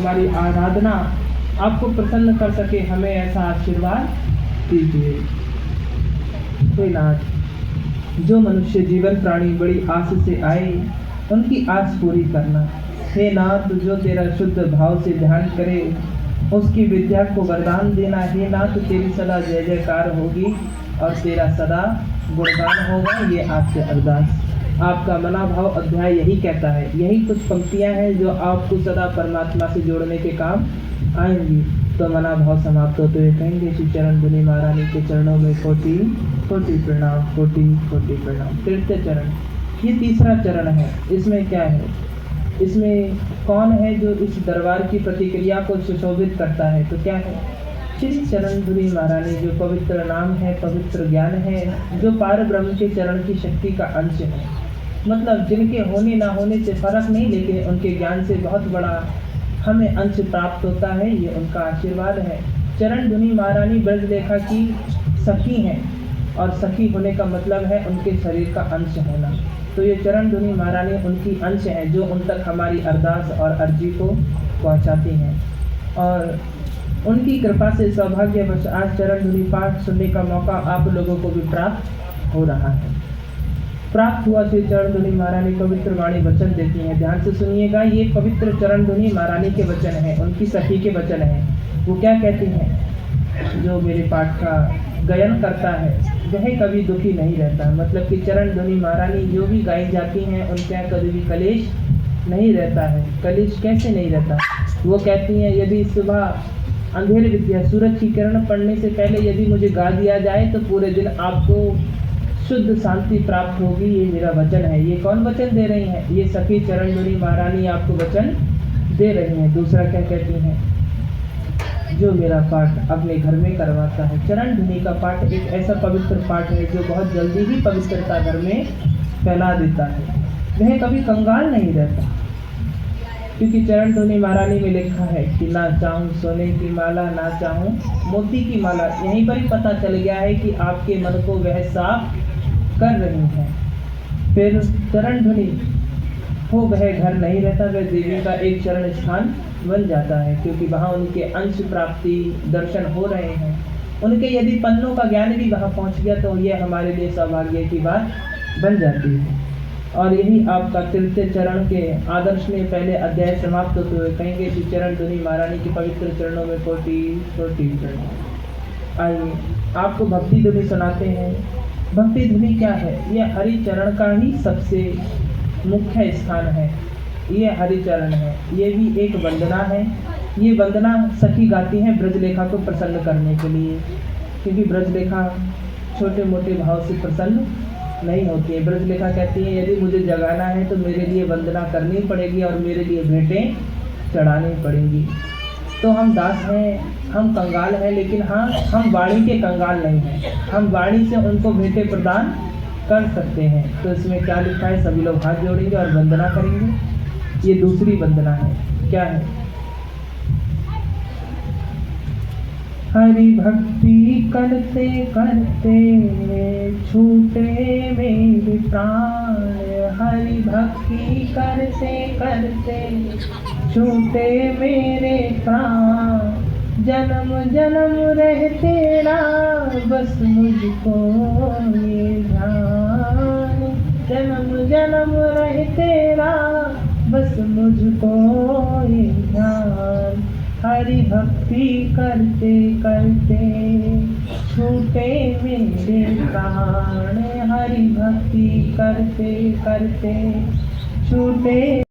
हमारी आराधना आपको प्रसन्न कर सके, हमें ऐसा आशीर्वाद दीजिए। हे नाथ, जो मनुष्य जीवन प्राणी बड़ी आस से आए उनकी आस पूरी करना। हे नाथ, जो तेरा शुद्ध भाव से ध्यान करे उसकी विद्या को वरदान देना। हे नाथ, तेरी सदा जय जयकार होगी और तेरा सदा गुणगान होगा। ये आपसे अरदास। आपका मनाभाव अध्याय यही कहता है। यही कुछ पंक्तियां हैं जो आपको सदा परमात्मा से जोड़ने के काम आएंगी। तो मनाभाव समाप्त होते हुए कहेंगे, श्री चरण धुनी महारानी के चरणों में कोटि कोटि प्रणाम, कोटि कोटि प्रणाम। तृतीय चरण, ये तीसरा चरण है। इसमें क्या है? इसमें कौन है जो इस दरबार की प्रतिक्रिया को सुशोभित करता है? तो क्या है? श्री चरण धुनी महारानी, जो पवित्र नाम है, पवित्र ज्ञान है, जो पार ब्रह्म के चरण की शक्ति का अंश है। मतलब जिनके होने ना होने से फर्क नहीं, लेकिन उनके ज्ञान से बहुत बड़ा हमें अंश प्राप्त होता है। ये उनका आशीर्वाद है। चरण धुनी महारानी ब्रजलेखा की सखी हैं और सखी होने का मतलब है उनके शरीर का अंश होना। तो ये चरण धुनी महारानी उनकी अंश है जो उन तक हमारी अरदास और अर्जी को पहुंचाती हैं। और उनकी कृपा से सौभाग्यवश आज चरण धुनी पाठ सुनने का मौका आप लोगों को भी प्राप्त हो रहा है। प्राप्त हुआ श्री चरण धुनी महारानी पवित्र वाणी वचन देती हैं। ध्यान से सुनिएगा, ये पवित्र चरण धुनी महारानी के वचन हैं, उनकी सखी के वचन हैं। वो क्या कहती हैं? जो मेरे पाठ का गायन करता है वह कभी दुखी नहीं रहता। मतलब कि चरण धुनी महारानी जो भी गाई जाती हैं उनके यहाँ कभी भी कलेश नहीं रहता है। कलेश कैसे नहीं रहता? वो कहती हैं, यदि सुबह अंधेर विद्या सूरज की किरण पड़ने से पहले यदि मुझे गा दिया जाए तो पूरे दिन आपको शुद्ध शांति प्राप्त होगी। ये मेरा वचन है। ये कौन वचन दे रही हैं? ये सखी चरण धुनी महारानी आपको वचन दे रही हैं। दूसरा क्या कहती हैं? जो मेरा पाठ अपने घर में करवाता है। चरण धुनी का पाठ एक ऐसा पवित्र पाठ है जो बहुत जल्दी ही पवित्रता घर में फैला देता है। वह कभी कंगाल नहीं रहता, क्योंकि चरण धुनी महारानी में लिखा है कि ना चाहूँ सोने की माला, ना चाहूँ मोती की माला। यहीं पर ही पता चल गया है कि आपके मन को वह साफ कर रही हैं। फिर चरण धुनी हो वह घर नहीं रहता, वह देवी का एक चरण स्थान बन जाता है, क्योंकि वहाँ उनके अंश प्राप्ति दर्शन हो रहे हैं। उनके यदि पन्नों का ज्ञान भी वहाँ पहुँच गया तो यह हमारे लिए सौभाग्य की बात बन जाती है। और यही आपका तृतीय चरण के आदर्श में पहले अध्याय समाप्त होते हुए कहेंगे, श्री चरण धुनी महारानी के पवित्र चरणों में कोटि कोटि प्रणाम। आइए आपको भक्ति धुनी सुनाते हैं। भक्ति धुनी क्या है? यह हरि चरण का ही सबसे मुख्य स्थान है। ये हरि चरण है। ये भी एक वंदना है। ये वंदना सखी गाती हैं ब्रजलेखा को प्रसन्न करने के लिए, क्योंकि ब्रजलेखा छोटे मोटे भाव से प्रसन्न नहीं होती है। ब्रजलेखा कहती है, यदि मुझे जगाना है तो मेरे लिए वंदना करनी पड़ेगी और मेरे लिए भेंटें चढ़ानी पड़ेंगी। तो हम दास हैं, हम कंगाल हैं, लेकिन हाँ, हम वाणी के कंगाल नहीं हैं। हम वाणी से उनको भेंटें प्रदान कर सकते हैं। तो इसमें क्या लिखा है? सभी लोग हाथ जोड़ेंगे और वंदना करेंगे। ये दूसरी वंदना है। क्या है? हरि भक्ति करते करते छूटे मेरे प्राण। हरि भक्ति करते करते छूटे मेरे प्राण। जन्म जन्म रहे तेरा बस मुझको ये ध्यान। जन्म जन्म रहे तेरा बस मुझको ये ध्यान। हरि भक्ति करते करते छूटे मेरे प्राण। हरि भक्ति करते करते छूटे